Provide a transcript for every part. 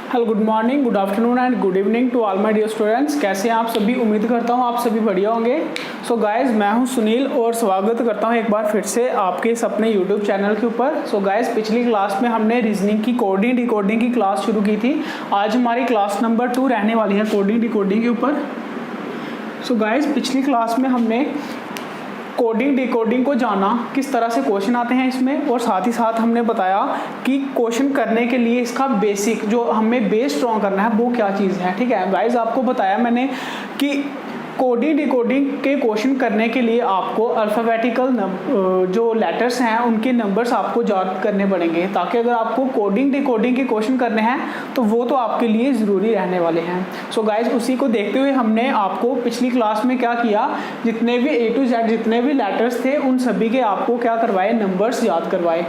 Hello, good morning, good afternoon and good evening to all my dear students. कैसे हैं आप सभी? उम्मीद करता हूं आप सभी बढ़िया होंगे। सो गाइस, मैं हूं सुनील और स्वागत करता हूं एक बार फिर से आपके इस अपने यूट्यूब चैनल के ऊपर। सो गाइस, पिछली क्लास में हमने रीजनिंग की कोडिंग डिकोडिंग की क्लास शुरू की थी। आज हमारी क्लास नंबर 2 रहने वाली है कोडिंग डिकोडिंग के ऊपर। सो गाइस, पिछली क्लास में हमने कोडिंग डिकोडिंग को जाना, किस तरह से क्वेश्चन आते हैं इसमें, और साथ ही साथ हमने बताया कि क्वेश्चन करने के लिए इसका बेसिक जो हमें बेस स्ट्रॉन्ग करना है वो क्या चीज़ है। ठीक है गाइस, आपको बताया मैंने कि कोडिंग डिकोडिंग के क्वेश्चन करने के लिए आपको अल्फ़ाबेटिकल जो लेटर्स हैं उनके नंबर्स आपको याद करने पड़ेंगे, ताकि अगर आपको कोडिंग डिकोडिंग के क्वेश्चन करने हैं तो वो तो आपके लिए ज़रूरी रहने वाले हैं। सो गाइस, उसी को देखते हुए हमने आपको पिछली क्लास में क्या किया, जितने भी A to Z जितने भी लेटर्स थे उन सभी के आपको क्या करवाए, नंबर्स याद करवाए।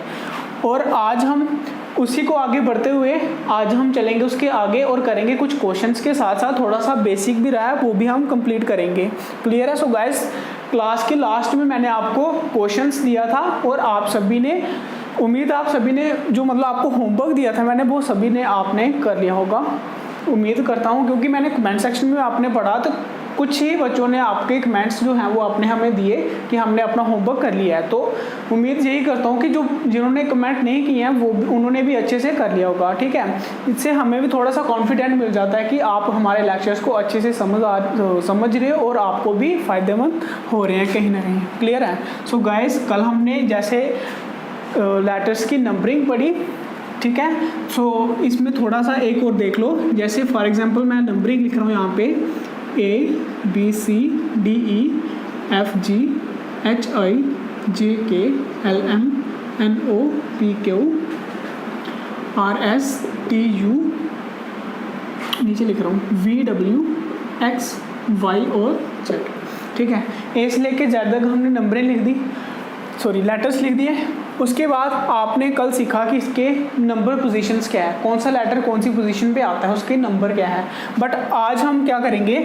और आज हम उसी को आगे बढ़ते हुए आज हम चलेंगे उसके आगे और करेंगे कुछ क्वेश्चंस के साथ साथ थोड़ा सा बेसिक भी रहा है वो भी हम कंप्लीट करेंगे। क्लियर है? सो गाइस, क्लास के लास्ट में मैंने आपको क्वेश्चंस दिया था और आप सभी ने, उम्मीद आप सभी ने जो मतलब आपको होमवर्क दिया था मैंने, वो सभी ने आपने कर लिया होगा उम्मीद करता हूँ, क्योंकि मैंने कमेंट सेक्शन में आपने पढ़ा तो कुछ ही बच्चों ने आपके कमेंट्स जो हैं वो आपने हमें दिए कि हमने अपना होमवर्क कर लिया है। तो उम्मीद यही करता हूँ कि जो जिन्होंने कमेंट नहीं किए हैं वो उन्होंने भी अच्छे से कर लिया होगा। ठीक है, इससे हमें भी थोड़ा सा कॉन्फिडेंट मिल जाता है कि आप हमारे लेक्चर्स को अच्छे से समझ रहे हो और आपको भी फ़ायदेमंद हो रहे हैं कहीं ना कहीं। क्लियर है? सो गाइस, कल हमने जैसे लेटर्स की नंबरिंग पढ़ी। ठीक है, सो इसमें थोड़ा सा एक और देख लो। जैसे फॉर एग्जांपल मैं नंबरिंग लिख रहा हूँ यहाँ पे ABCDEFGHIJKLMNOPQRSTU, नीचे लिख रहा हूँ VWXY और Z। ठीक है, ए से लेके Z तक हमने नंबरें लिख दी, सॉरी लेटर्स लिख दिए। उसके बाद आपने कल सीखा कि इसके नंबर पोजीशंस क्या है, कौन सा लेटर कौन सी पोजीशन पे आता है, उसके नंबर क्या है। बट आज हम क्या करेंगे,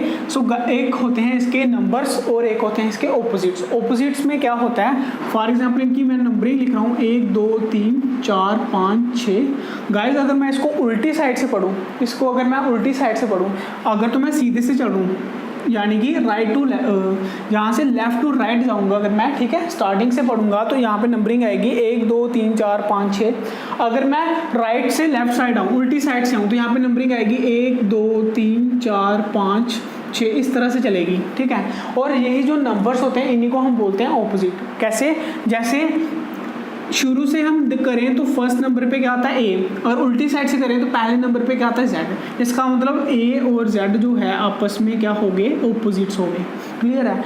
एक होते हैं इसके नंबर्स और एक होते हैं इसके ओपोजिट्स। ओपोजिट्स में क्या होता है, फॉर एग्जांपल इनकी मैं नंबरिंग लिख रहा हूँ 1 2 3 4 5 6। गाइस, अगर मैं इसको उल्टी साइड से पढ़ूँ, इसको अगर मैं उल्टी साइड से पढ़ूँ, अगर तो मैं सीधे से चलूँ यानी कि राइट टू यहाँ से लेफ़्ट टू राइट जाऊँगा अगर मैं, ठीक है, स्टार्टिंग से पढ़ूंगा तो यहाँ पे नंबरिंग आएगी 1 2 3 4 5 6। अगर मैं राइट से लेफ्ट साइड आऊँ, उल्टी साइड से आऊँ, तो यहाँ पे नंबरिंग आएगी 1 2 3 4 5 6, इस तरह से चलेगी। ठीक है, और यही जो नंबर्स होते हैं इन्हीं को हम बोलते हैं ऑपोजिट। कैसे? जैसे शुरू से हम करें तो फर्स्ट नंबर पे क्या आता है ए, और उल्टी साइड से करें तो पहले नंबर पे क्या आता है जेड। इसका मतलब ए और जेड जो है आपस में क्या हो गए, ऑपोजिट्स हो गए। क्लियर है?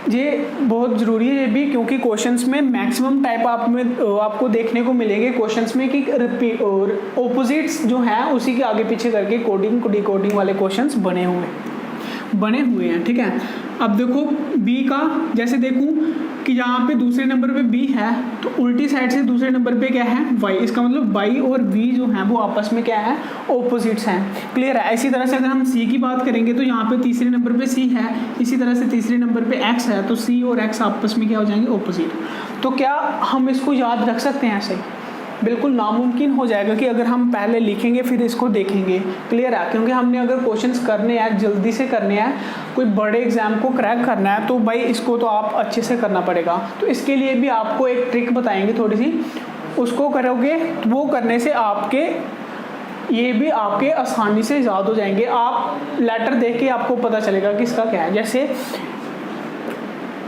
ये बहुत ज़रूरी है ये भी, क्योंकि क्वेश्चंस में मैक्सिमम टाइप आपको देखने को मिलेंगे क्वेश्चंस में कि रिपीट और ऑपोजिट्स जो हैं उसी के आगे पीछे करके कोडिंग डिकोडिंग वाले क्वेश्चंस बने हुए हैं। ठीक है, अब देखो बी का, जैसे देखूं कि यहाँ पे दूसरे नंबर पे बी है तो उल्टी साइड से दूसरे नंबर पे क्या है, वाई। इसका मतलब वाई और वी जो है वो आपस में क्या है, ऑपोजिट्स हैं। क्लियर है? इसी तरह से अगर हम सी की बात करेंगे तो यहाँ पे तीसरे नंबर पे सी है, इसी तरह से तीसरे नंबर पे एक्स है, तो सी और एक्स आपस में क्या हो जाएंगे, ऑपोजिट। तो क्या हम इसको याद रख सकते हैं ऐसे? बिल्कुल नामुमकिन हो जाएगा कि अगर हम पहले लिखेंगे फिर इसको देखेंगे। क्लियर है? क्योंकि हमने अगर क्वेश्चंस करने हैं, जल्दी से करने हैं, कोई बड़े एग्जाम को क्रैक करना है, तो भाई इसको तो आप अच्छे से करना पड़ेगा। तो इसके लिए भी आपको एक ट्रिक बताएंगे थोड़ी सी, उसको करोगे तो वो करने से आपके ये भी आपके आसानी से याद हो जाएंगे। आप लेटर देख के आपको पता चलेगा कि इसका क्या है। जैसे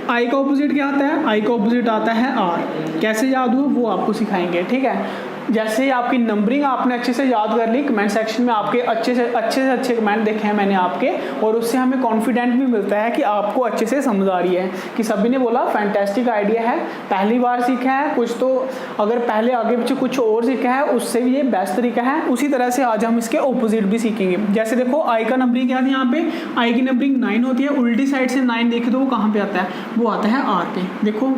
आई का ऑपोजिट क्या आता है, आई का ऑपोजिट आता है आर। कैसे याद हो वो आपको सिखाएंगे। ठीक है, जैसे आपकी नंबरिंग आपने अच्छे से याद कर ली, कमेंट सेक्शन में आपके अच्छे से अच्छे कमेंट देखे हैं मैंने आपके, और उससे हमें कॉन्फिडेंट भी मिलता है कि आपको अच्छे से समझ आ रही है, कि सभी ने बोला फैंटेस्टिक आइडिया है, पहली बार सीखा है कुछ, तो अगर पहले आगे पीछे कुछ और सीखा है उससे भी ये बेस्ट तरीका है। उसी तरह से आज हम इसके ऑपोजिट भी सीखेंगे। जैसे देखो आई का नंबरिंग क्या है, यहाँ पे आई की नंबरिंग 9 होती है, उल्टी साइड से 9 देखे तो वो कहाँ पे आता है, वो आता है आर पे। देखो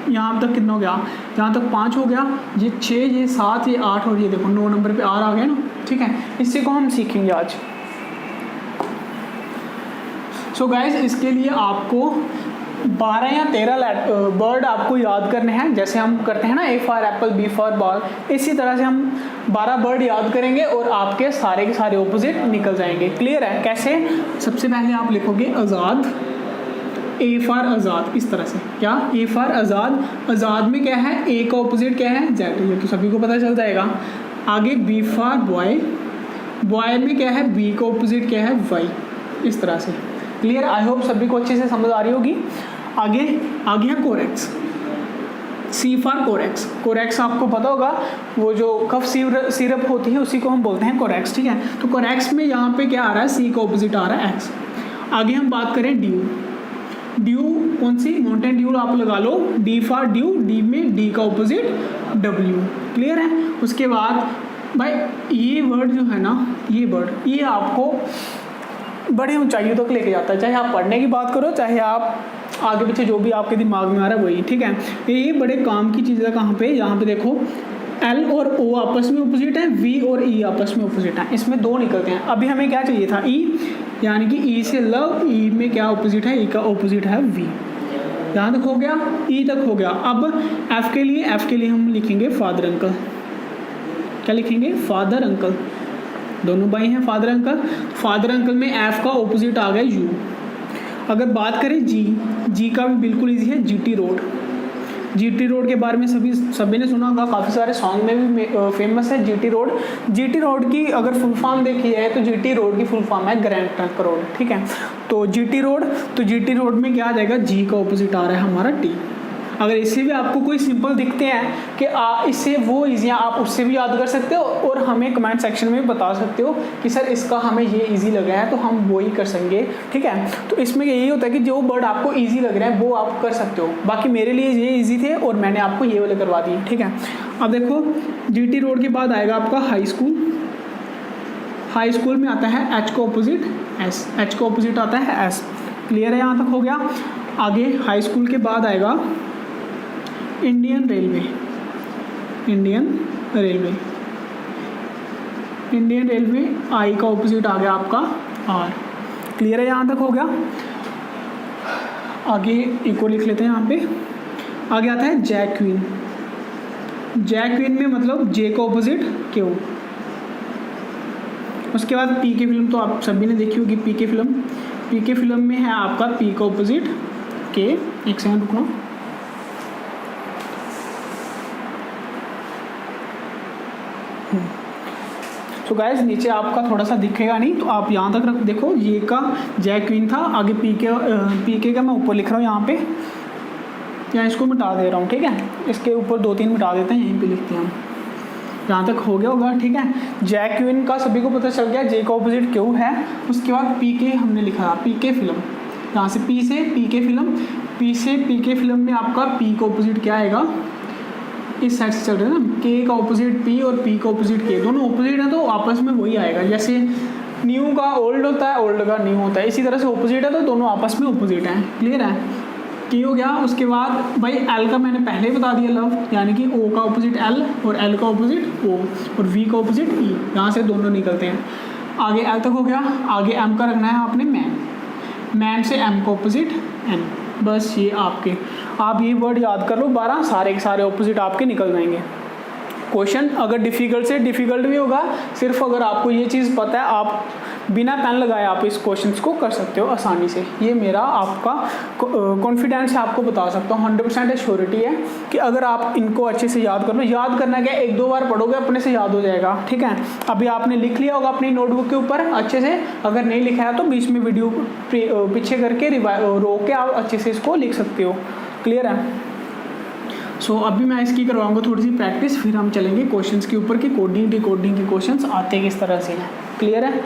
यहाँ तक कितना हो गया, यहाँ तक 5 हो गया, ये 6 ये 7 ये 8 और ये देखो 9 नंबर पे आर आ गया ना। ठीक है, इसी को हम सीखेंगे आज। सो गाइस, इसके लिए आपको 12 या 13 वर्ड आपको याद करने हैं, जैसे हम करते हैं ना A for apple, B for ball, इसी तरह से हम 12 वर्ड याद करेंगे और आपके सारे के सारे ऑपोजिट निकल जाएंगे। क्लियर है? कैसे? सबसे पहले आप लिखोगे आज़ाद, ए फॉर आज़ाद, इस तरह से। क्या? ए फॉर आज़ाद, आज़ाद में क्या है? ए का ऑपोजिट क्या है? जेड, ये तो सभी को पता चल जाएगा। आगे बी फॉर बॉय, बॉय में क्या है? बी का ऑपोजिट क्या है? वाई, इस तरह से। क्लियर? आई होप सभी को अच्छे से समझ आ रही होगी। आगे है कोरेक्स, सी फॉर कोरेक्स, कोरेक्स आपको पता होगा वो जो कफ सिरप होती है उसी को हम बोलते हैं कोरेक्स, ठीक है। तो कोरेक्स में यहाँ पे क्या आ रहा है? सी का ऑपोजिट आ रहा है एक्स। आगे हम बात करें ड्यू, ड्यू कौन सी? माउंटेन ड्यू आप लगा लो, डी फॉर ड्यू, डी में डी का ऑपोजिट डब्ल्यू। क्लियर है? उसके बाद भाई ये वर्ड जो है ना, ये वर्ड ये आपको बड़ी ऊंचाइयों तक लेके जाता है, चाहे आप पढ़ने की बात करो, चाहे आप आगे पीछे जो भी आपके दिमाग में आ रहा है वही, ठीक है। ये बड़े काम की चीज़ है। कहाँ पे? यहाँ पे देखो, एल और ओ आपस में ऑपोजिट है, वी और ई आपस में ऑपोजिट है, इसमें 2 निकलते हैं। अभी हमें क्या चाहिए था? ई, यानी कि ई से लव, ई में क्या ऑपोजिट है? ई का ऑपोजिट है वी। यहाँ तक हो गया, ई तक हो गया। अब एफ के लिए हम लिखेंगे फादर अंकल। क्या लिखेंगे? फादर अंकल, दोनों भाई हैं फादर अंकल। फादर अंकल में एफ का ऑपोजिट आ गया यू। अगर बात करें जी का भी बिल्कुल इजी है, जीटी रोड। जीटी रोड के बारे में सभी ने सुना होगा, काफ़ी सारे सॉन्ग में भी फेमस है जीटी रोड। जीटी रोड की अगर फुल फॉर्म देखी है तो जीटी रोड की फुल फॉर्म है ग्रैंड ट्रंक रोड, ठीक है। तो जीटी रोड में क्या आ जाएगा? जी का ऑपोजिट आ रहा है हमारा टी। अगर इससे भी आपको कोई सिंपल दिखते हैं कि इससे वो ईजियाँ आप उससे भी याद कर सकते हो और हमें कमेंट सेक्शन में भी बता सकते हो कि सर इसका हमें ये इजी लगा है, तो हम वो ही कर सकेंगे, ठीक है। तो इसमें यही होता है कि जो वर्ड आपको इजी लग रहा है वो आप कर सकते हो। बाकी मेरे लिए ये इजी थे और मैंने आपको ये वाले करवा दिए, ठीक है। अब देखो, जीटी रोड के बाद आएगा आपका हाई स्कूल। हाई स्कूल में आता है एच का ऑपोजिट एस, एच का ऑपोजिट आता है एस। क्लियर है? यहाँ तक हो गया। आगे हाई स्कूल के बाद आएगा इंडियन रेलवे। आई का ऑपोजिट आ गया आपका आर। क्लियर है? यहाँ तक हो गया। आगे इको लिख लेते हैं यहाँ पे। आगे आता है जैक्वीन। जैक्वीन में मतलब जे का ऑपोजिट क्यू। उसके बाद पी के फिल्म तो आप सभी ने देखी होगी, पी के फिल्म में है आपका पी का ऑपोजिट के। एक सेकंड रुकना। तो गाइस नीचे आपका थोड़ा सा दिखेगा नहीं, तो आप यहाँ तक देखो, ये का जैक्वीन था। आगे पीके का मैं ऊपर लिख रहा हूँ यहाँ पे, या इसको मिटा दे रहा हूँ, ठीक है। इसके ऊपर 2-3 मिटा देते हैं, यहीं पे लिखते हैं हम। यहाँ तक हो गया होगा, ठीक है। जैक्वीन का सभी को पता चल गया, जे का ऑपोजिट क्यू है। उसके बाद पीके हमने लिखा, पीके फिल्म। यहाँ से पी से पीके फिल्म में आपका पी का ऑपोजिट क्या आएगा? इस साइड से चल रहे हैं ना, के का ऑपोजिट पी और पी का ऑपोजिट के, दोनों ऑपोजिट हैं तो आपस में वही आएगा। जैसे न्यू का ओल्ड होता है, ओल्ड का न्यू होता है, इसी तरह से ऑपोजिट है तो दोनों आपस में ऑपोजिट हैं। क्लियर है? की हो गया। उसके बाद भाई एल का मैंने पहले ही बता दिया, लव, यानी कि ओ का ऑपोजिट एल और एल का ऑपोजिट ओ और वी का ऑपोजिट ई, यहाँ से दोनों निकलते हैं। आगे एल तक हो गया। आगे एम का रखना है आपने मैन से एम का ऑपोजिट एन। बस ये आप ये वर्ड याद कर लो, 12 सारे के सारे ऑपोजिट आपके निकल जाएंगे। क्वेश्चन अगर डिफ़िकल्ट से डिफ़िकल्ट भी होगा, सिर्फ अगर आपको ये चीज़ पता है, आप बिना पेन लगाए आप इस क्वेश्चंस को कर सकते हो आसानी से। ये मेरा आपका कॉन्फिडेंस है, आपको बता सकता हूँ, 100% एश्योरिटी है कि अगर आप इनको अच्छे से याद कर लो। याद करना क्या, 1-2 बार पढ़ोगे अपने से याद हो जाएगा, ठीक है। अभी आपने लिख लिया होगा अपनी नोटबुक के ऊपर अच्छे से, अगर नहीं लिखा है तो बीच में वीडियो पीछे करके रोक के आप अच्छे से इसको लिख सकते हो। क्लियर है? सो अभी मैं इसकी करवाऊंगा थोड़ी सी प्रैक्टिस, फिर हम चलेंगे क्वेश्चंस के ऊपर कि कोडिंग डिकोडिंग के क्वेश्चंस आते किस तरह से हैं। क्लियर है?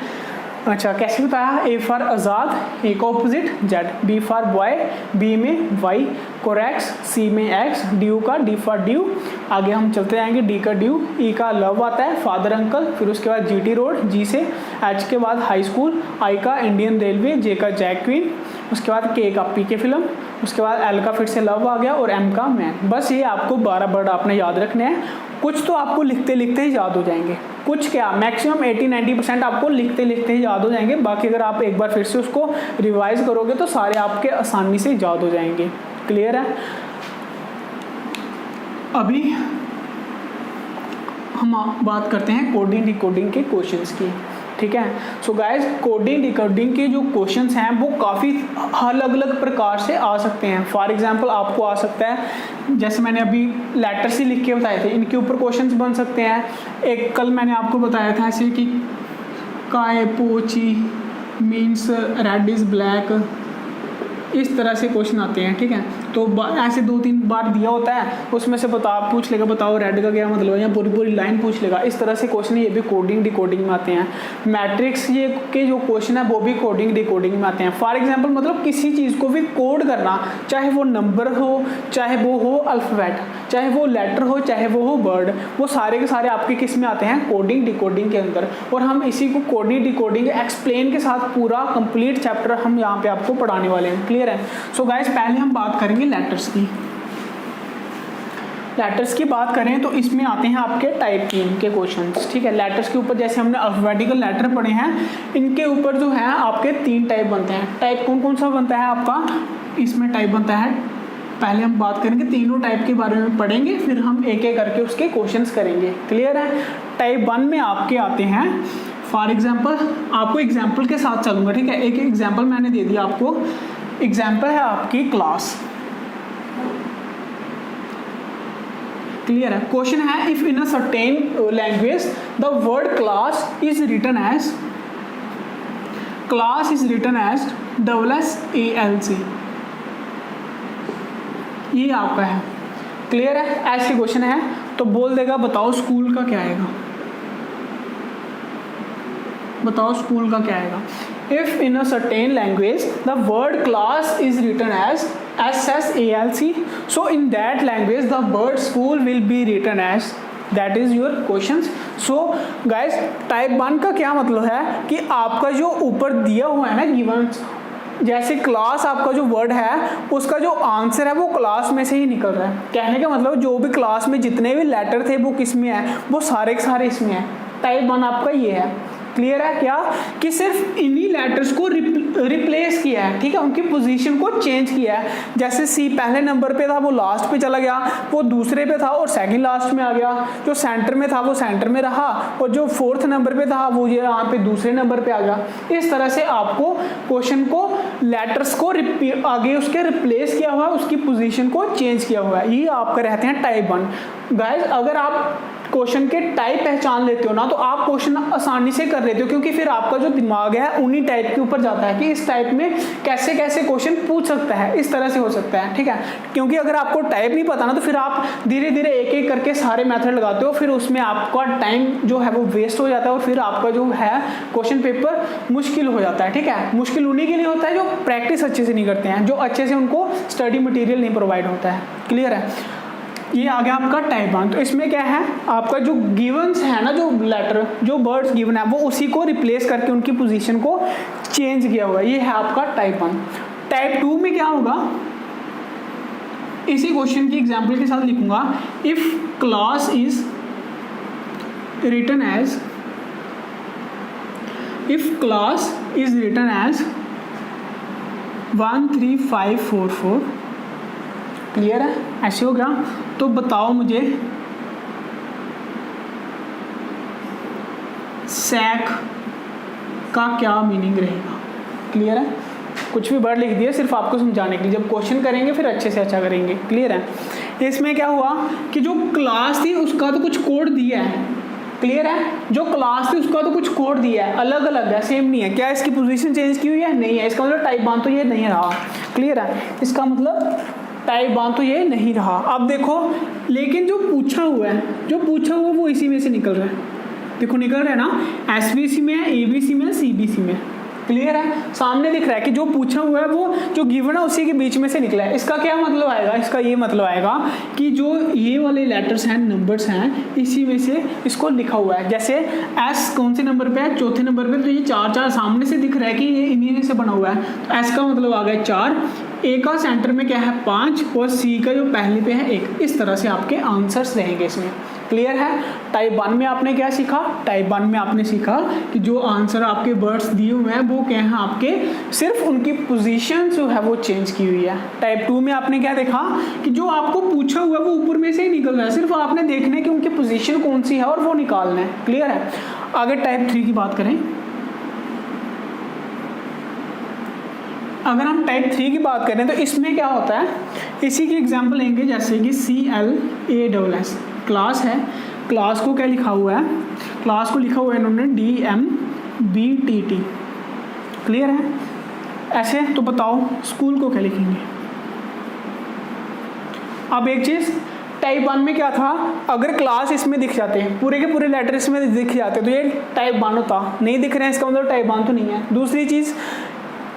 अच्छा, कैसे बताया? ए फॉर आज़ाद, ए का opposite Z, B for boy, B में वाई, कोरेक्स, सी में एक्स, ड्यू का डी फॉर ड्यू। आगे हम चलते जाएंगे, डी का ड्यू, ई का लव आता है, फादर अंकल, फिर उसके बाद जीटी रोड, जी से एच के बाद हाई स्कूल, आई का इंडियन रेलवे, जे का जैक्वीन, उसके बाद के का पी के फिल्म, उसके बाद एल का फिर से लव आ गया और एम का मैन। बस ये आपको 12 वर्ड आपने याद रखने हैं। कुछ तो आपको लिखते लिखते ही याद हो जाएंगे, कुछ क्या मैक्सिमम 80-90% आपको लिखते लिखते ही याद हो जाएंगे। बाकी अगर आप एक बार फिर से उसको रिवाइज करोगे तो सारे आपके आसानी से याद हो जाएंगे। क्लियर है? अभी हम बात करते हैं कोडिंग डिकोडिंग के क्वेश्चंस की। ठीक है, सो गाइस कोडिंग डिकोडिंग के जो क्वेश्चंस हैं वो काफ़ी अलग अलग प्रकार से आ सकते हैं। फॉर एग्जांपल आपको आ सकता है, जैसे मैंने अभी लेटर्स ही लिख के बताए थे, इनके ऊपर क्वेश्चंस बन सकते हैं। एक कल मैंने आपको बताया था ऐसे कि काय पोची मीन्स रेड इज़ ब्लैक, इस तरह से क्वेश्चन आते हैं। ठीक है, तो ऐसे 2-3 बार दिया होता है, उसमें से पूछ लेगा बताओ रेड का क्या मतलब है, या पूरी पूरी लाइन पूछ लेगा। इस तरह से क्वेश्चन ये भी कोडिंग डिकोडिंग में आते हैं। मैट्रिक्स ये के जो क्वेश्चन है वो भी कोडिंग डिकोडिंग में आते हैं। फॉर एग्जांपल मतलब किसी चीज़ को भी कोड करना, चाहे वो नंबर हो, चाहे वो हो अल्फ़ाबेट, चाहे वो लेटर हो, चाहे वो हो वर्ड, वो सारे के सारे आपके किस में आते हैं, कोडिंग डिकोडिंग के अंदर। और हम इसी को कोडिंग डिकोडिंग एक्सप्लेन के साथ पूरा कंप्लीट चैप्टर हम यहाँ पे आपको पढ़ाने वाले हैं। क्लियर है? सो गाइस पहले हम बात करेंगे लेटर्स की। लेटर्स की बात करें तो इसमें आते हैं आपके टाइप 3 के क्वेश्चंस। ठीक है, लेटर्स के ऊपर जैसे हमने अल्फाबेटिकल लेटर पढ़े हैं, इनके ऊपर जो है आपके 3 टाइप बनते हैं। टाइप कौन कौन सा बनता है आपका, इसमें टाइप बनता है, पहले हम बात करेंगे तीनों टाइप के बारे में पढ़ेंगे, फिर हम एक एक करके उसके क्वेश्चंस करेंगे। क्लियर है? टाइप 1 में आपके आते हैं, फॉर एग्जाम्पल आपको एग्जाम्पल के साथ चलूंगा। ठीक है, एक एग्जाम्पल मैंने दे दिया आपको। एग्जाम्पल है आपकी क्लास। क्लियर है? क्वेश्चन है if in a certain language the word class is written as ALC, ये आपका है। क्लियर है? ऐसे क्वेश्चन है तो बोल देगा बताओ स्कूल का क्या आएगा, बताओ स्कूल का क्या आएगा। If in a certain language the word class is written as SSALC, so in that language the word school will be written as, that is your questions. So guys type 1 का क्या मतलब है कि आपका जो ऊपर दिया हुआ है ना गिवन, जैसे क्लास आपका जो वर्ड है उसका जो आंसर है वो क्लास में से ही निकल रहा है। कहने का मतलब जो भी क्लास में जितने भी लेटर थे वो किस में है, वो सारे के सारे इसमें है। टाइप 1 आपका ये है। क्लियर है? क्या कि सिर्फ इन्हीं लेटर्स को रिप्लेस किया है। ठीक है, उनकी पोजीशन को चेंज किया है। जैसे सी पहले नंबर पे था वो लास्ट पे चला गया, वो दूसरे पे था और सेकंड लास्ट में आ गया, जो सेंटर में था वो सेंटर में रहा, और जो 4th नंबर पे था वो ये यहाँ पे दूसरे नंबर पे आ गया। इस तरह से आपको क्वेश्चन को लेटर्स को आगे उसके रिप्लेस किया हुआ है, उसकी पोजीशन को चेंज किया हुआ है। ये आपका रहते हैं टाइप 1। गाइज अगर आप क्वेश्चन के टाइप पहचान लेते हो ना तो आप क्वेश्चन आसानी से कर लेते हो, क्योंकि फिर आपका जो दिमाग है उन्हीं टाइप के ऊपर जाता है कि इस टाइप में कैसे कैसे क्वेश्चन पूछ सकता है, इस तरह से हो सकता है। ठीक है, क्योंकि अगर आपको टाइप नहीं पता ना तो फिर आप धीरे धीरे एक एक करके सारे मेथड लगाते हो, फिर उसमें आपका टाइम जो है वो वेस्ट हो जाता है और फिर आपका जो है क्वेश्चन पेपर मुश्किल हो जाता है। ठीक है, मुश्किल उन्हीं के लिए होता है जो प्रैक्टिस अच्छे से नहीं करते हैं, जो अच्छे से उनको स्टडी मटेरियल नहीं प्रोवाइड होता है। क्लियर है? ये आ गया आपका टाइप 1। तो इसमें क्या है, आपका जो गिवन्स है ना, जो लेटर जो वर्ड्स गिवन है वो उसी को रिप्लेस करके उनकी पोजीशन को चेंज किया हुआ है। ये है आपका टाइप 1। टाइप 2 में क्या होगा, इसी क्वेश्चन की एग्जांपल के साथ लिखूंगा। If class is written as 1 3 5 4 4। Clear है? ऐसे हो गया। तो बताओ मुझे सैक का क्या मीनिंग रहेगा। क्लियर है? कुछ भी वर्ड लिख दिया सिर्फ आपको समझाने के लिए, जब क्वेश्चन करेंगे फिर अच्छे से अच्छा करेंगे। क्लियर है? इसमें क्या हुआ कि जो क्लास थी उसका तो कुछ कोड दिया है। क्लियर है? जो क्लास थी उसका तो कुछ कोड दिया है, अलग अलग है, सेम नहीं है। क्या इसकी पोजीशन चेंज की हुई है? नहीं है। इसका मतलब टाइप 1 तो ये नहीं रहा। क्लियर है? इसका मतलब टाइप 1 तो ये नहीं रहा। अब देखो, लेकिन जो पूछा हुआ है वो इसी में से निकल रहा है। देखो निकल रहा है ना, SBC में है, ABC में है, CBC में। क्लियर है, सामने दिख रहा है कि जो पूछा हुआ है वो जो गिवन है उसी के बीच में से निकला है। इसका क्या मतलब आएगा, इसका ये मतलब आएगा कि जो ये वाले लेटर्स हैं, नंबर्स हैं, इसी में से इसको लिखा हुआ है। जैसे एस कौन से नंबर पे है, चौथे नंबर पे, तो ये 4 4 सामने से दिख रहा है कि ये इन्हीं में से बना हुआ है, तो एस का मतलब आ गया 4, ए का सेंटर में क्या है 5 और सी का जो पहले पे है 1। इस तरह से आपके आंसर्स रहेंगे इसमें। क्लियर है। टाइप 1 में आपने क्या सीखा, टाइप 1 में आपने सीखा कि जो आंसर आपके वर्ड्स दिए हुए हैं वो क्या है आपके, सिर्फ उनकी पोजीशन जो है वो चेंज की हुई है। टाइप 2 में आपने क्या देखा कि जो आपको पूछा हुआ है वो ऊपर में से ही निकल रहा है, सिर्फ आपने देखना है कि उनकी पोजीशन कौन सी है और वो निकालना है। क्लियर है। आगे टाइप 3 की बात करें, अगर हम टाइप 3 की बात करें तो इसमें क्या होता है, इसी की एग्जांपल लेंगे। जैसे कि CLASS क्लास है, क्लास को क्या लिखा हुआ है, क्लास को लिखा हुआ है इन्होंने DMBTT। क्लियर है। ऐसे तो बताओ स्कूल को क्या लिखेंगे। अब एक चीज़, टाइप 1 में क्या था, अगर क्लास इसमें दिख जाते हैं, पूरे के पूरे लेटर इसमें दिख जाते तो ये टाइप 1 होता, नहीं दिख रहे हैं इसका मतलब टाइप 1 तो नहीं है। दूसरी चीज़,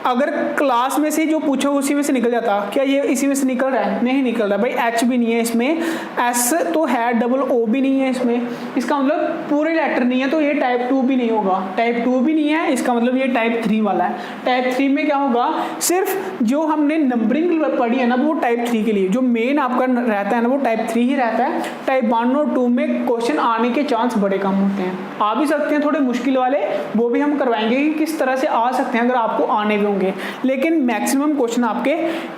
अगर क्लास में से जो पूछो उसी में से निकल जाता, क्या ये इसी में से निकल रहा है, नहीं निकल रहा भाई। एच भी नहीं है इसमें, एस तो है, डबल ओ भी नहीं है इसमें, इसका मतलब पूरे लेटर नहीं है, तो ये टाइप 2 भी नहीं होगा। टाइप 2 भी नहीं है, इसका मतलब ये टाइप 3 वाला है। टाइप 3 में क्या होगा, सिर्फ जो हमने नंबरिंग पढ़ी है ना वो टाइप 3 के लिए, जो मेन आपका रहता है ना वो टाइप 3 ही रहता है। टाइप 1 और 2 में क्वेश्चन आने के चांस बड़े कम होते हैं। आ भी सकते हैं थोड़े मुश्किल वाले, वो भी हम करवाएंगे कि किस तरह से आ सकते हैं अगर आपको आने भी, लेकिन मैक्सिमम क्वेश्चन आपके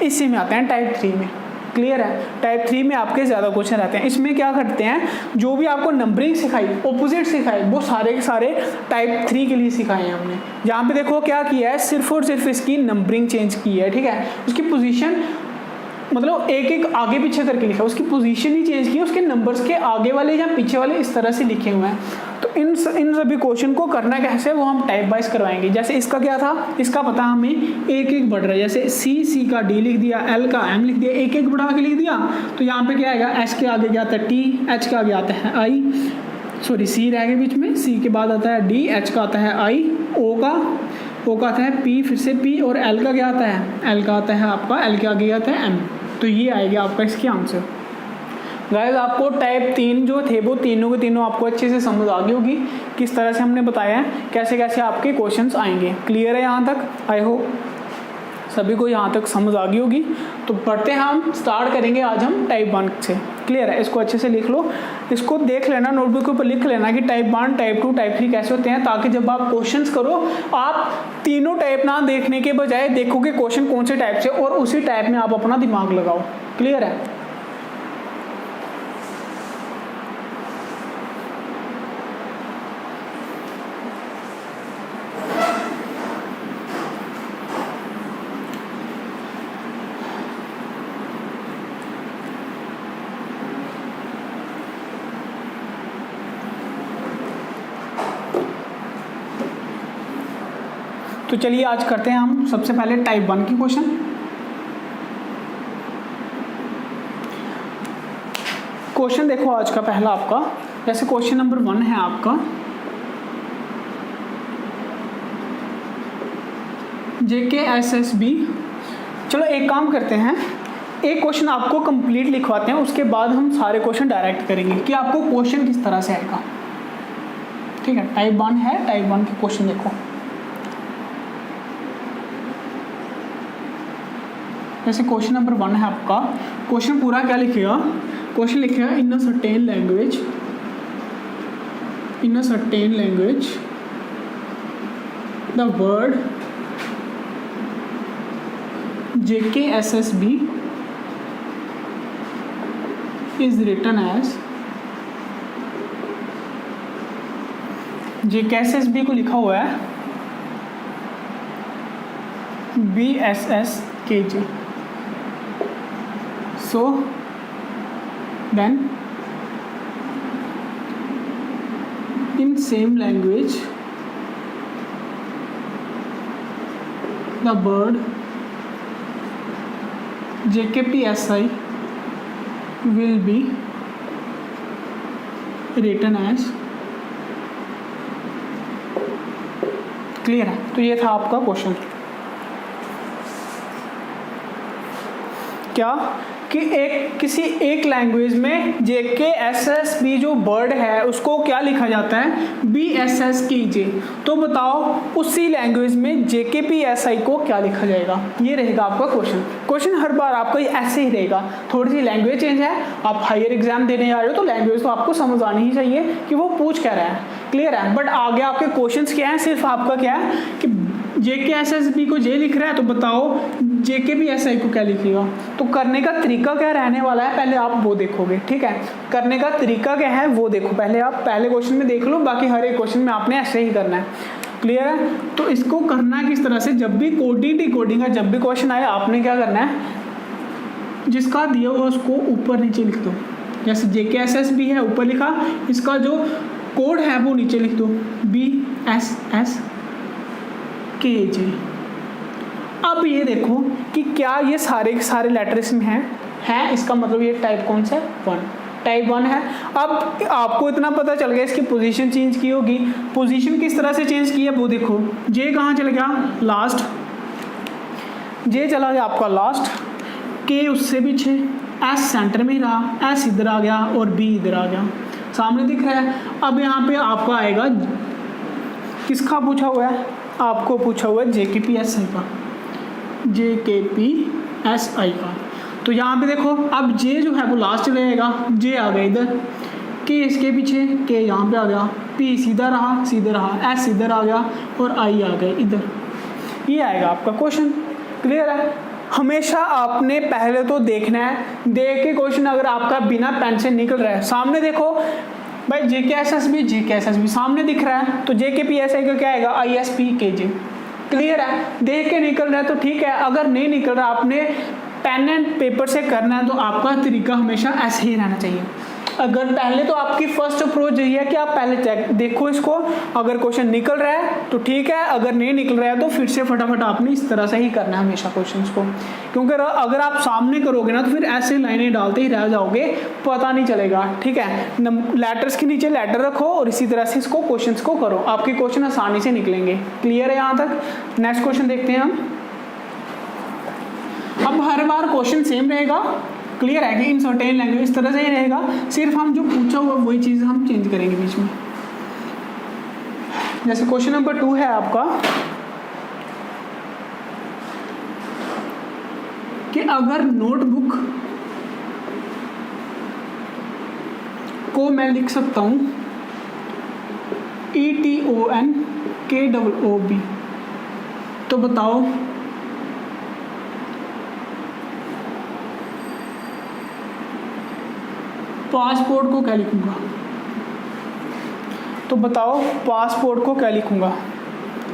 इसी में आते हैं टाइप 3 में। क्लियर है। टाइप 3 में आपके ज़्यादा क्वेश्चन रहते हैं। इसमें क्या करते हैं, जो भी आपको नंबरिंग सिखाई, ऑपोजिट सिखाई, वो सारे के सारे टाइप 3 के लिए सिखाए हैं हमने। यहाँ पे देखो क्या किया है, सिर्फ और सिर्फ इसकी नंबरिंग चेंज की है। ठीक है, उसकी पोजीशन मतलब एक एक आगे पीछे करके लिखा, उसकी पोजीशन ही चेंज की, उसके नंबर्स के आगे वाले या पीछे वाले इस तरह से लिखे हुए हैं। तो इन सभी क्वेश्चन को करना कैसे, वो हम टाइप वाइज करवाएंगे। जैसे इसका क्या था, इसका पता हमें एक एक बढ़ रहा है। जैसे सी का डी लिख दिया, एल का एम लिख दिया, एक एक बढ़ा के लिख दिया। तो यहाँ पे क्या आएगा, एस के आगे क्या आता है टी, एच के आगे आता है आई, सॉरी सी रह गया बीच में, सी के बाद आता है डी, एच का आता है आई, ओ का आता है पी, फिर से पी, और एल का क्या आता है, एल का आता है आपका, एल के आगे आता है एम। तो ये आएगा आपका इसकी आंसर। गाइस आपको टाइप 3 जो थे वो तीनों के तीनों आपको अच्छे से समझ आ गई होगी, किस तरह से हमने बताया है कैसे कैसे आपके क्वेश्चंस आएंगे। क्लियर है यहाँ तक, आई होप सभी को यहाँ तक समझ आ गई होगी। तो पढ़ते हैं, हम स्टार्ट करेंगे आज हम टाइप 1 से। क्लियर है, इसको अच्छे से लिख लो, इसको देख लेना, नोटबुक के ऊपर लिख लेना कि टाइप 1, टाइप 2, टाइप 3 कैसे होते हैं, ताकि जब आप क्वेश्चंस करो आप तीनों टाइप ना देखने के बजाय देखोगे क्वेश्चन कौन से टाइप से, और उसी टाइप में आप अपना दिमाग लगाओ। क्लियर है। तो चलिए आज करते हैं हम सबसे पहले टाइप 1 की क्वेश्चन। क्वेश्चन देखो आज का पहला आपका, जैसे क्वेश्चन नंबर 1 है आपका, JKSSB। चलो एक काम करते हैं, एक क्वेश्चन आपको कंप्लीट लिखवाते हैं, उसके बाद हम सारे क्वेश्चन डायरेक्ट करेंगे कि आपको क्वेश्चन किस तरह से आएगा। ठीक है, टाइप 1 है, टाइप 1 के क्वेश्चन देखो। जैसे क्वेश्चन नंबर 1 है आपका, क्वेश्चन पूरा क्या लिखेगा, क्वेश्चन लिखेगा in a certain language the word JKSSB is written as, JKSSB को लिखा हुआ है BSSKJ। So then in same language the word JKPSI will be written as, clear है? तो ये था आपका क्वेश्चन। क्या कि किसी एक लैंग्वेज में JKSSB जो वर्ड है उसको क्या लिखा जाता है? BSSKJ। तो बताओ उसी लैंग्वेज में JKPSI को क्या लिखा जाएगा? ये रहेगा आपका क्वेश्चन। क्वेश्चन हर बार आपका ऐसे ही रहेगा। थोड़ी सी लैंग्वेज चेंज है, आप हायर एग्जाम देने जा रहे हो तो लैंग्वेज तो आपको समझ आनी ही चाहिए कि वो पूछ क्या रहा है। क्लियर है? बट आगे आपके क्वेश्चंस क्या है, सिर्फ आपका क्या है कि JKSSB को J लिख रहा है तो बताओ JKPSI को क्या लिखेगा। तो करने का तरीका क्या रहने वाला है पहले आप वो देखोगे, ठीक है? करने का तरीका क्या है वो देखो पहले, आप पहले क्वेश्चन में देख लो, बाकी हर एक क्वेश्चन में आपने ऐसे ही करना है। क्लियर है? तो इसको करना है किस तरह से, जब भी कोडिंग डिकोडिंग का जब भी क्वेश्चन आए आपने क्या करना है, जिसका दिया हुआ उसको ऊपर नीचे लिख दो। जैसे JKSSB है ऊपर लिखा, इसका जो कोड है वो नीचे लिख दो, BSSKJ। अब ये देखो कि क्या ये सारे के सारे लेटर इसमें हैं, इसका मतलब ये टाइप कौन सा है? 1, टाइप 1 है। अब आपको इतना पता चल गया इसकी पोजीशन चेंज की होगी। पोजीशन किस तरह से चेंज की है वो देखो। J कहाँ चला गया? लास्ट। J चला गया आपका लास्ट, K उससे पीछे, S सेंटर में ही रहा, S इधर आ गया और B इधर आ गया, सामने दिख रहा है। अब यहाँ पे आपका आएगा, किसका पूछा हुआ है? आपको पूछा हुआ है JKPSI का, JKPSI का। तो यहाँ पे देखो अब J जो है वो लास्ट रहेगा, J आ गया इधर, K इसके पीछे, K यहाँ पे आ गया, P सीधा रहा, S इधर आ गया और I आ गए इधर। ये आएगा आपका क्वेश्चन। क्लियर है? हमेशा आपने पहले तो देखना है, देख के क्वेश्चन अगर आपका बिना पेन से निकल रहा है, सामने देखो भाई JKSSB सामने दिख रहा है तो JKPSI का क्या आएगा? ISPKJ। क्लियर है? देख के निकल रहा है तो ठीक है, अगर नहीं निकल रहा आपने पेन एंड पेपर से करना है तो आपका तरीका हमेशा ऐसे ही रहना चाहिए। अगर पहले तो आपकी फर्स्ट अप्रोच यही है कि आप पहले चेक देखो इसको, अगर क्वेश्चन निकल रहा है तो ठीक है, अगर नहीं निकल रहा है तो फिर से फटाफट आपने इस तरह से ही करना है हमेशा क्वेश्चंस को। क्योंकि अगर आप सामने करोगे ना तो फिर ऐसे लाइनें डालते ही रह जाओगे, पता नहीं चलेगा। ठीक है? लेटर्स के नीचे लेटर रखो और इसी तरह से इसको क्वेश्चंस को करो, आपके क्वेश्चन आसानी से निकलेंगे। क्लियर है यहाँ तक? नेक्स्ट क्वेश्चन देखते हैं हम। अब हर बार क्वेश्चन सेम रहेगा। क्लियर है कि इन सर्टेन लैंग्वेज इस तरह से ही रहेगा, सिर्फ हम जो पूछा हुआ वही चीज़ हम चेंज करेंगे बीच में। जैसे क्वेश्चन नंबर 2 है आपका कि अगर नोटबुक को मैं लिख सकता हूं ETONKOOB, तो बताओ पासपोर्ट को क्या लिखूंगा? तो बताओ पासपोर्ट को क्या लिखूंगा?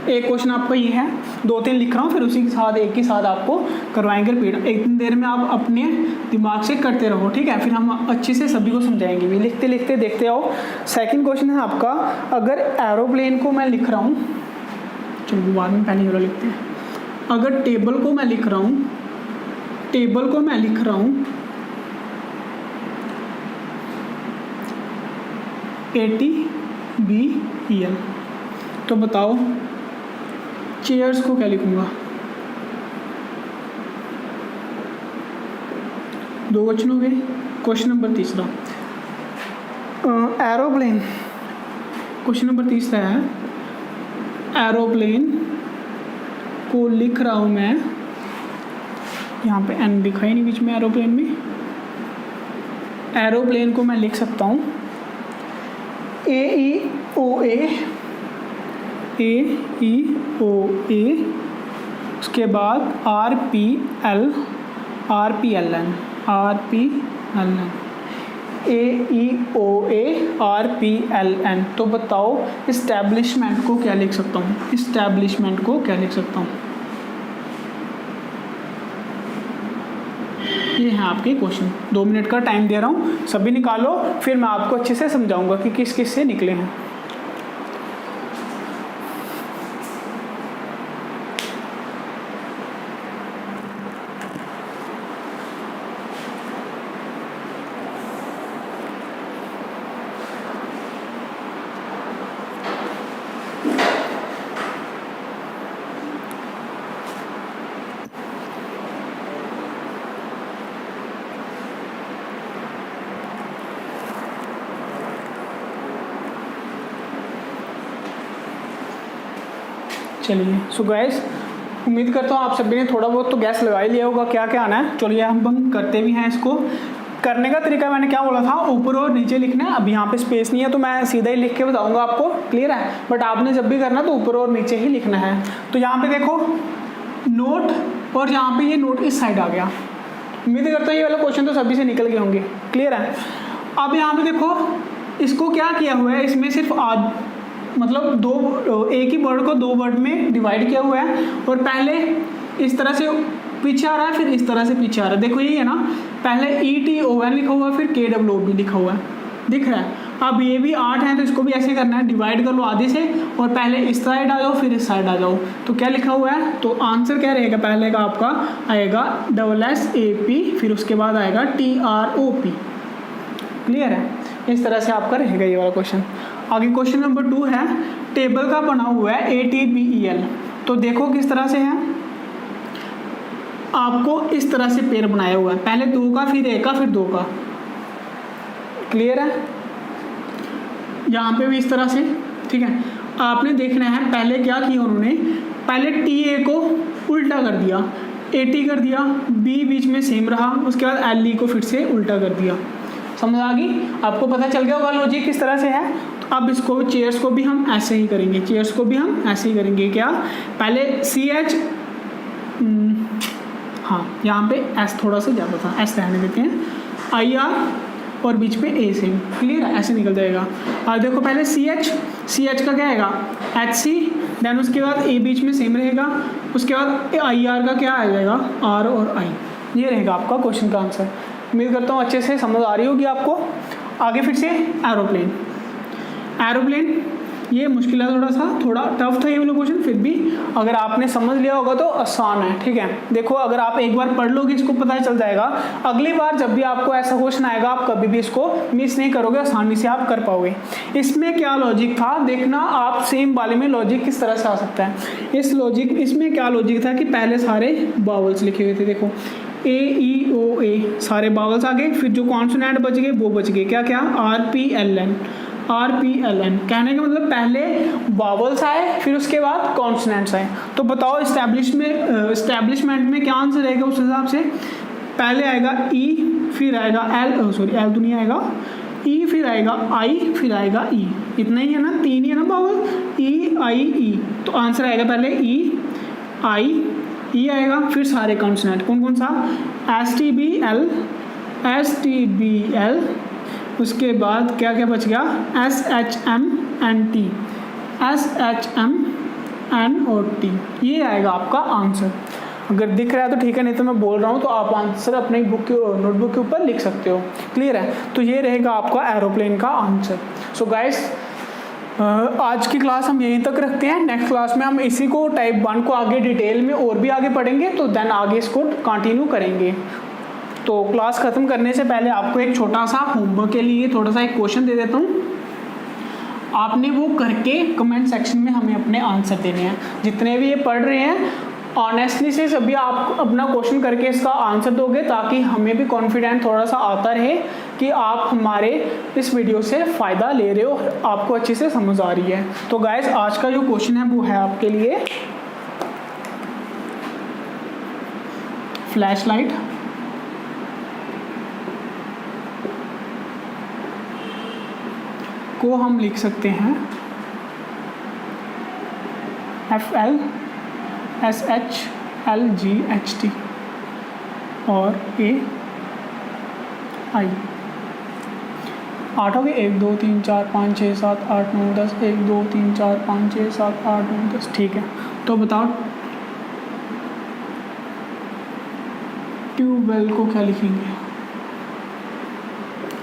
एक क्वेश्चन आपका ये है, 2-3 लिख रहा हूँ, फिर उसी के साथ एक ही साथ आपको करवाएंगे रिपीट। एक देर में आप अपने दिमाग से करते रहो, ठीक है? फिर हम अच्छे से सभी को समझाएंगे भी। लिखते लिखते देखते आओ। सेकंड क्वेश्चन है आपका, अगर एरोप्लेन को मैं लिख रहा हूँ, चलो बाद में पहले वाला लिखते हैं। अगर टेबल को मैं लिख रहा हूँ, ATBEL, तो बताओ चेयर्स को क्या लिखूंगा? 2 क्वेश्चन हो गए। Question number 3 aeroplane, question number 3 है एरोप्लेन को लिख रहा हूँ मैं, यहाँ पे एन लिखा ही नहीं बीच में एरोप्लेन में। एरोप्लेन को मैं लिख सकता हूँ AEOA, उसके बाद RPLN, AEOA RPLN। तो बताओ इस्टेब्लिशमेंट को क्या लिख सकता हूँ? ये हैं आपके क्वेश्चन। 2 मिनट का टाइम दे रहा हूँ, सभी निकालो, फिर मैं आपको अच्छे से समझाऊंगा कि किस किस से निकले हैं। चलिए सो गाइस, उम्मीद करता हूँ आप सभी ने थोड़ा बहुत तो गैस लगा ही लिया होगा क्या क्या आना है। चलिए हम करते भी हैं। इसको करने का तरीका मैंने क्या बोला था, ऊपर और नीचे लिखना है। अब यहाँ पे स्पेस नहीं है तो मैं सीधा ही लिख के बताऊंगा आपको, क्लियर है। बट आपने जब भी करना तो ऊपर और नीचे ही लिखना है। तो यहाँ पे देखो नोट, और यहाँ पे ये नोट इस साइड आ गया। उम्मीद करता हूँ ये वाला क्वेश्चन तो सभी से निकल गए होंगे, क्लियर है। अब यहाँ पे देखो इसको क्या किया हुआ है, इसमें सिर्फ मतलब दो, एक ही वर्ड को 2 वर्ड में डिवाइड किया हुआ है। और पहले इस तरह से पीछे आ रहा है, फिर इस तरह से पीछे आ रहा है। देखो यही है ना, पहले ETON लिखा हुआ है, फिर KWOB लिखा हुआ है, दिख रहा है। अब ये भी 8 है तो इसको भी ऐसे करना है, डिवाइड कर लो आधे से, और पहले इस साइड आ जाओ फिर इस साइड आ जाओ। तो क्या लिखा हुआ है, तो आंसर क्या रहेगा, पहले का आपका आएगा SSAP, फिर उसके बाद आएगा TROP, क्लियर है। इस तरह से आपका रहेगा ये वाला क्वेश्चन। आगे क्वेश्चन नंबर 2 है, टेबल का बना हुआ है ATBEL। तो देखो किस तरह से है, आपको इस तरह से पेयर बनाया हुआ है, पहले 2 का, फिर 1 का, फिर 2 का, क्लियर है। यहाँ पे भी इस तरह से, ठीक है। आपने देखना है पहले क्या किया उन्होंने, पहले TA को उल्टा कर दिया, AT कर दिया, B बीच में सेम रहा, उसके बाद LE को फिर से उल्टा कर दिया। समझ आ गई आपको, पता चल गया होगा लॉजिक किस तरह से है। तो अब इसको चेयर्स को भी हम ऐसे ही करेंगे, चेयर्स को भी हम ऐसे ही करेंगे। क्या, पहले CH, हाँ यहाँ पे S थोड़ा सा ज़्यादा था, S रहने देते हैं, IR और बीच पे A से, क्लियर है, ऐसे निकल जाएगा। और देखो पहले CH का क्या आएगा HC, देन उसके बाद A बीच में सेम रहेगा, उसके बाद IR का क्या आ जाएगा R और I। ये रहेगा आपका क्वेश्चन का आंसर। उम्मीद करता हूँ अच्छे से समझ आ रही होगी आपको। आगे फिर से एरोप्लेन, ये मुश्किल है, थोड़ा टफ था ये वाला क्वेश्चन, फिर भी अगर आपने समझ लिया होगा तो आसान है, ठीक है। देखो अगर आप एक बार पढ़ लोगे इसको पता चल जाएगा, अगली बार जब भी आपको ऐसा क्वेश्चन आएगा आप कभी भी इसको मिस नहीं करोगे, आसानी से आप कर पाओगे। इसमें क्या लॉजिक था देखना आप, सेम वाले में लॉजिक किस तरह से आ सकता है। इसमें क्या लॉजिक था कि पहले सारे बावल्स लिखे हुए थे, देखो AEOA सारे बावल्स आ गए, फिर जो कॉन्सोनेंट बच गए वो बच गए, क्या RPLN। कहने का मतलब पहले बावल्स आए फिर उसके बाद कॉन्सोनेंट्स आए। तो बताओ एस्टैब्लिशमेंट में क्या आंसर रहेगा उस हिसाब से, पहले आएगा E, फिर आएगा L तो नहीं आएगा, E फिर आएगा I, फिर आएगा E, इतना ही है ना, 3 ही है ना बावल, EIE। तो आंसर आएगा पहले E आएगा, फिर सारे कॉन्सोनेंट कौन सा, STBL, उसके बाद क्या क्या बच गया, SHMNT, ये आएगा आपका आंसर। अगर दिख रहा है तो ठीक है, नहीं तो मैं बोल रहा हूँ तो आप आंसर अपने नोटबुक के ऊपर लिख सकते हो, क्लियर है। तो ये रहेगा आपका एरोप्लेन का आंसर। सो गाइस आज की क्लास हम यहीं तक रखते हैं। नेक्स्ट क्लास में हम इसी को टाइप 1 को आगे डिटेल में और भी आगे पढ़ेंगे, तो देन आगे इसको कंटिन्यू करेंगे। तो क्लास ख़त्म करने से पहले आपको एक छोटा सा होमवर्क के लिए थोड़ा सा एक क्वेश्चन दे देता हूँ, आपने वो करके कमेंट सेक्शन में हमें अपने आंसर देने हैं। जितने भी ये पढ़ रहे हैं ऑनेस्टली से सभी आप अपना क्वेश्चन करके इसका आंसर दोगे, ताकि हमें भी कॉन्फिडेंट थोड़ा सा आता रहे कि आप हमारे इस वीडियो से फ़ायदा ले रहे हो, आपको अच्छे से समझ आ रही है। तो गाइस आज का जो क्वेश्चन है वो है आपके लिए, फ्लैश लाइट को हम लिख सकते हैं FLSHLGHT और AI। 8 हो गए, 1 2 3 4 5 6 7 8 9 10, 1 2 3 4 5 6 7 8 9 10, ठीक है। तो बताओ ट्यूबवेल को क्या लिखेंगे,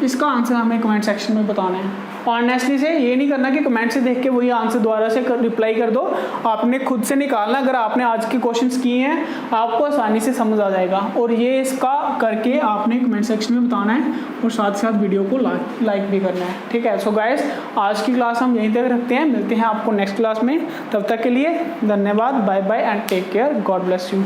इसका आंसर हमें कमेंट सेक्शन में बताना है। ऑनेस्टली से ये नहीं करना कि कमेंट से देख के वही आंसर दोबारा से रिप्लाई कर दो, आपने खुद से निकालना। अगर आपने आज के क्वेश्चंस किए हैं आपको आसानी से समझ आ जाएगा, और ये इसका करके आपने कमेंट सेक्शन में बताना है, और साथ ही साथ वीडियो को लाइक भी करना है, ठीक है। सो गाइस आज की क्लास हम यहीं तक रखते हैं, मिलते हैं आपको नेक्स्ट क्लास में। तब तक के लिए धन्यवाद, bye bye and take care, God bless you.